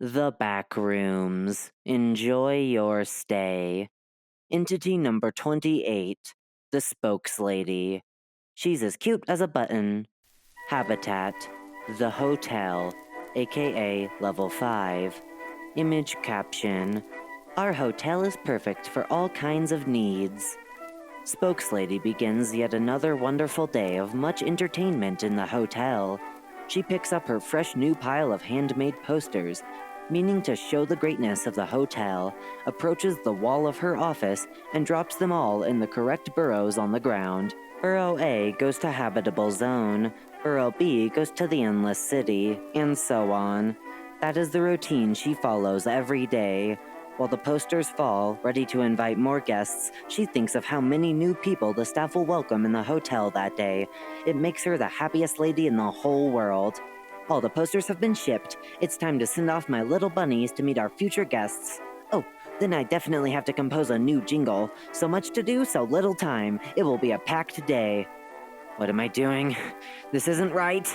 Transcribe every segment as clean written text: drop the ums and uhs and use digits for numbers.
The Backrooms. Enjoy your stay. Entity number 28. The Spokeslady. She's as cute as a button. Habitat. The Hotel, aka Level 5. Image caption. Our hotel is perfect for all kinds of needs. Spokeslady begins yet another wonderful day of much entertainment in the hotel. She picks up her fresh new pile of handmade posters, meaning to show the greatness of the hotel, approaches the wall of her office, and drops them all in the correct burrows on the ground. Burrow A goes to Habitable Zone, Burrow B goes to the Endless City, and so on. That is the routine she follows every day. While the posters fall, ready to invite more guests, she thinks of how many new people the staff will welcome in the hotel that day. It makes her the happiest lady in the whole world. All the posters have been shipped. It's time to send off my little bunnies to meet our future guests. Oh, then I definitely have to compose a new jingle. So much to do, so little time. It will be a packed day. What am I doing? This isn't right.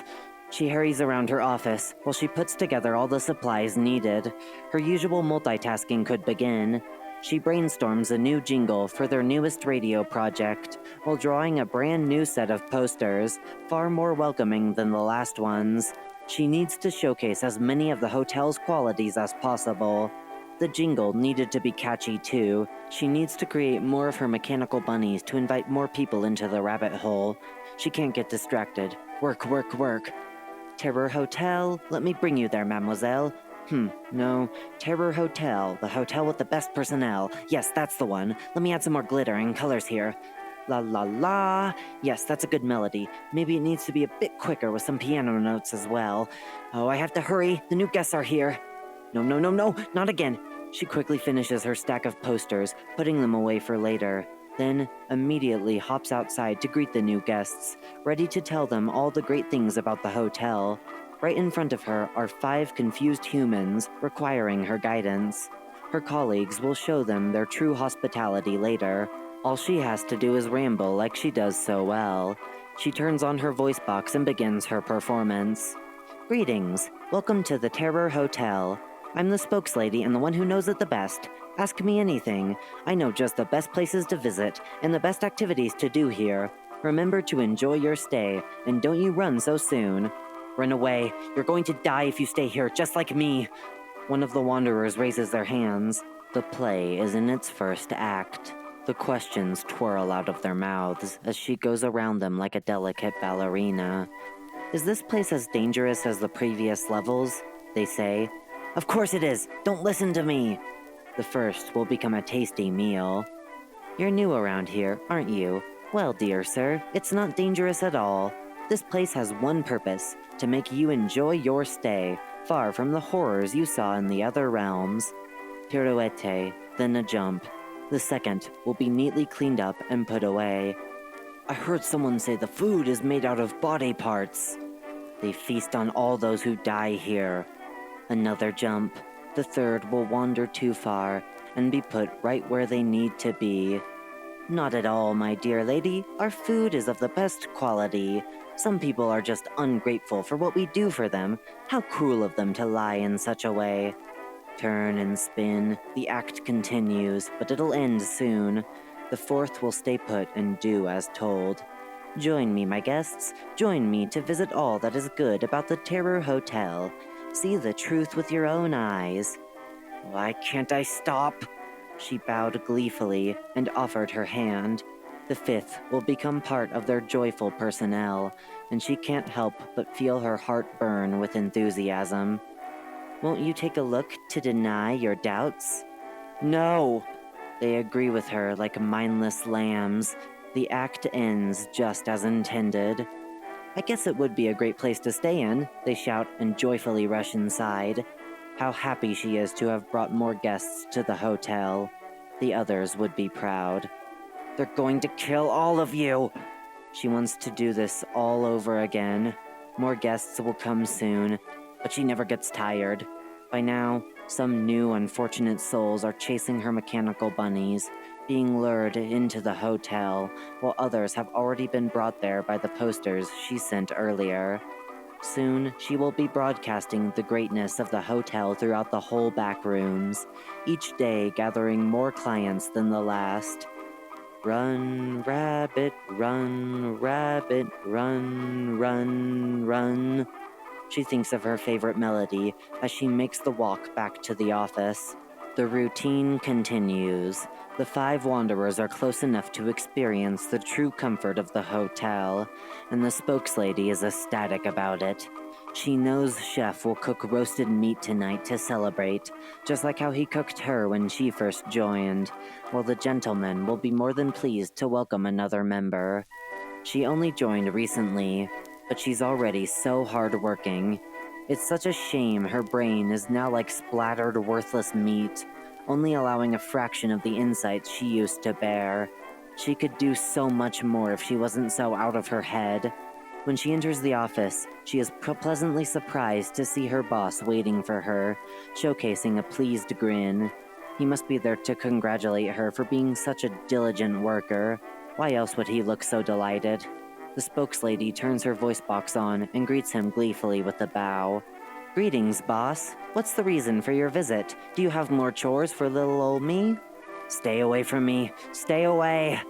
She hurries around her office while she puts together all the supplies needed. Her usual multitasking could begin. She brainstorms a new jingle for their newest radio project while drawing a brand new set of posters, far more welcoming than the last ones. She needs to showcase as many of the hotel's qualities as possible. The jingle needed to be catchy too. She needs to create more of her mechanical bunnies to invite more people into the rabbit hole. She can't get distracted. Work, work, work. Terror Hotel, let me bring you there, mademoiselle. No. Terror Hotel, the hotel with the best personnel. Yes, that's the one. Let me add some more glitter and colors here. La la la. Yes, that's a good melody. Maybe it needs to be a bit quicker with some piano notes as well. Oh, I have to hurry. The new guests are here. No, no, no, no, not again. She quickly finishes her stack of posters, putting them away for later. Then, immediately hops outside to greet the new guests, ready to tell them all the great things about the hotel. Right in front of her are 5 confused humans, requiring her guidance. Her colleagues will show them their true hospitality later. All she has to do is ramble like she does so well. She turns on her voice box and begins her performance. Greetings. Welcome to the Terror Hotel. I'm the Spokeslady and the one who knows it the best. Ask me anything. I know just the best places to visit and the best activities to do here. Remember to enjoy your stay, and don't you run so soon. Run away. You're going to die if you stay here, just like me. One of the wanderers raises their hands. The play is in its first act. The questions twirl out of their mouths as she goes around them like a delicate ballerina. Is this place as dangerous as the previous levels? They say. Of course it is. Don't listen to me. The first will become a tasty meal. You're new around here, aren't you? Well, dear sir, it's not dangerous at all. This place has one purpose, to make you enjoy your stay, far from the horrors you saw in the other realms. Pirouette, then a jump. The second will be neatly cleaned up and put away. I heard someone say the food is made out of body parts. They feast on all those who die here. Another jump. The third will wander too far and be put right where they need to be. Not at all, my dear lady. Our food is of the best quality. Some people are just ungrateful for what we do for them. How cruel of them to lie in such a way. Turn and spin. The act continues, but it'll end soon. The fourth will stay put and do as told. Join me, my guests. Join me to visit all that is good about the Terror Hotel. See the truth with your own eyes. Why can't I stop? She bowed gleefully and offered her hand. The fifth will become part of their joyful personnel, and she can't help but feel her heart burn with enthusiasm. Won't you take a look to deny your doubts? No! They agree with her like mindless lambs. The act ends just as intended. I guess it would be a great place to stay in, they shout and joyfully rush inside. How happy she is to have brought more guests to the hotel. The others would be proud. They're going to kill all of you! She wants to do this all over again. More guests will come soon, but she never gets tired. By now, some new unfortunate souls are chasing her mechanical bunnies, being lured into the hotel, while others have already been brought there by the posters she sent earlier. Soon, she will be broadcasting the greatness of the hotel throughout the whole Backrooms, each day gathering more clients than the last. Run, rabbit, run, run, run. She thinks of her favorite melody as she makes the walk back to the office. The routine continues. The 5 wanderers are close enough to experience the true comfort of the hotel, and the Spokeslady is ecstatic about it. She knows Chef will cook roasted meat tonight to celebrate, just like how he cooked her when she first joined, while the gentleman will be more than pleased to welcome another member. She only joined recently, but she's already so hardworking. It's such a shame her brain is now like splattered, worthless meat, only allowing a fraction of the insights she used to bear. She could do so much more if she wasn't so out of her head. When she enters the office, she is pleasantly surprised to see her boss waiting for her, showcasing a pleased grin. He must be there to congratulate her for being such a diligent worker. Why else would he look so delighted? The Spokeslady turns her voice box on and greets him gleefully with a bow. Greetings, boss. What's the reason for your visit? Do you have more chores for little old me? Stay away from me. Stay away.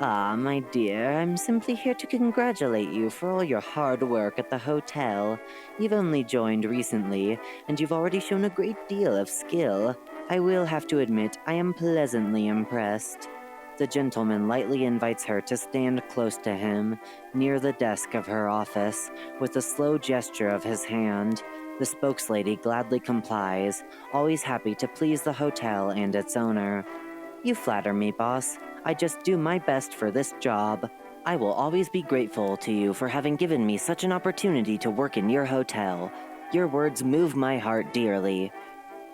Ah, my dear, I'm simply here to congratulate you for all your hard work at the hotel. You've only joined recently, and you've already shown a great deal of skill. I will have to admit, I am pleasantly impressed. The gentleman lightly invites her to stand close to him, near the desk of her office, with a slow gesture of his hand. The Spokeslady gladly complies, always happy to please the hotel and its owner. You flatter me, boss. I just do my best for this job. I will always be grateful to you for having given me such an opportunity to work in your hotel. Your words move my heart dearly.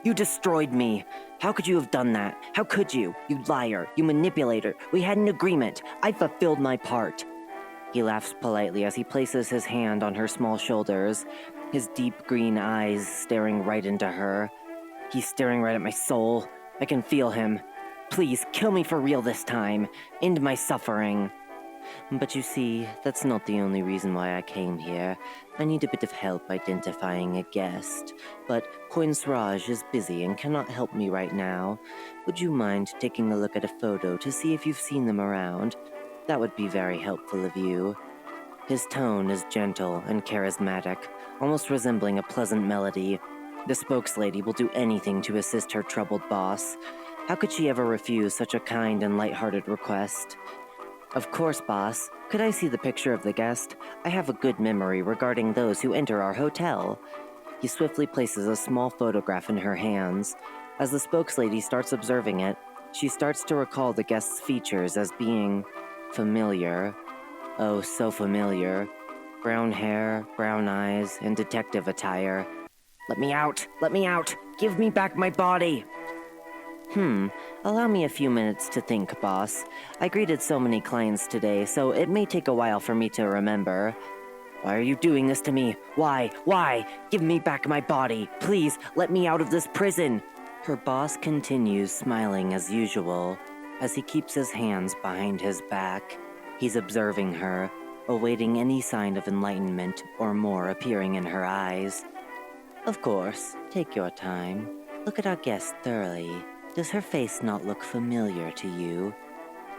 You destroyed me. How could you have done that? How could you? You liar. You manipulator. We had an agreement. I fulfilled my part. He laughs politely as he places his hand on her small shoulders, his deep green eyes staring right into her. He's staring right at my soul. I can feel him. Please, kill me for real this time. End my suffering. But you see, that's not the only reason why I came here. I need a bit of help identifying a guest, but Coinsraj is busy and cannot help me right now. Would you mind taking a look at a photo to see if you've seen them around? That would be very helpful of you. His tone is gentle and charismatic, almost resembling a pleasant melody. The Spokeslady will do anything to assist her troubled boss. How could she ever refuse such a kind and light-hearted request? Of course, boss. Could I see the picture of the guest? I have a good memory regarding those who enter our hotel. He swiftly places a small photograph in her hands. As the Spokeslady starts observing it, she starts to recall the guest's features as being familiar. Oh, so familiar. Brown hair, brown eyes, and detective attire. Let me out! Let me out! Give me back my body! Allow me a few minutes to think, boss. I greeted so many clients today, so it may take a while for me to remember. Why are you doing this to me? Why? Why? Give me back my body. Please, let me out of this prison. Her boss continues smiling as usual, as he keeps his hands behind his back. He's observing her, awaiting any sign of enlightenment or more appearing in her eyes. Of course, take your time. Look at our guest thoroughly. Does her face not look familiar to you?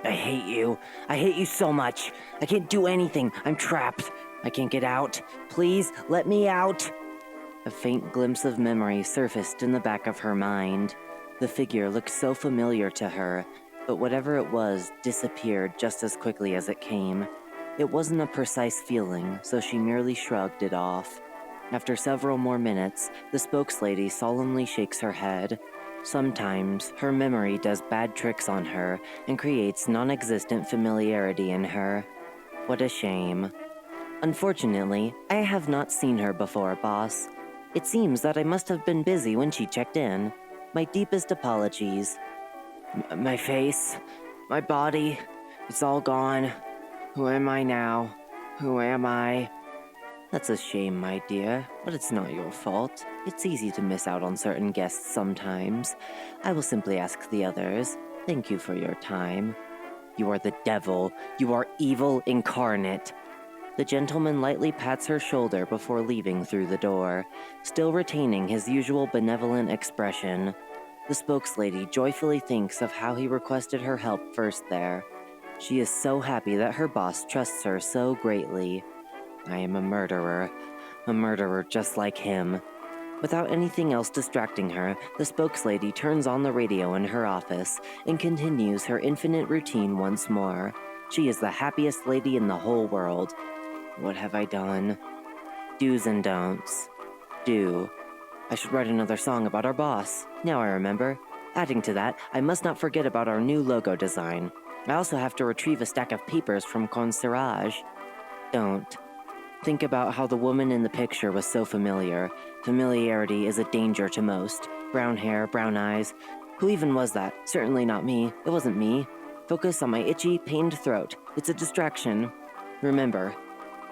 I hate you. I hate you so much. I can't do anything. I'm trapped. I can't get out. Please, let me out. A faint glimpse of memory surfaced in the back of her mind. The figure looked so familiar to her, but whatever it was disappeared just as quickly as it came. It wasn't a precise feeling, so she merely shrugged it off. After several more minutes, the Spokeslady solemnly shakes her head. Sometimes, her memory does bad tricks on her and creates non-existent familiarity in her. What a shame. Unfortunately, I have not seen her before, boss. It seems that I must have been busy when she checked in. My deepest apologies. My face, my body, it's all gone. Who am I now? Who am I? That's a shame, my dear, but it's not your fault. It's easy to miss out on certain guests sometimes. I will simply ask the others. Thank you for your time. You are the devil. You are evil incarnate. The gentleman lightly pats her shoulder before leaving through the door, still retaining his usual benevolent expression. The spokeslady joyfully thinks of how he requested her help first there. She is so happy that her boss trusts her so greatly. I am a murderer just like him. Without anything else distracting her, the spokeslady turns on the radio in her office and continues her infinite routine once more. She is the happiest lady in the whole world. What have I done? Do's and don'ts. Do. I should write another song about our boss. Now I remember. Adding to that, I must not forget about our new logo design. I also have to retrieve a stack of papers from concierge. Don't. Think about how the woman in the picture was so familiar. Familiarity is a danger to most. Brown hair, brown eyes. Who even was that? Certainly not me. It wasn't me. Focus on my itchy, pained throat. It's a distraction. Remember.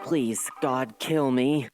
Please, God, kill me.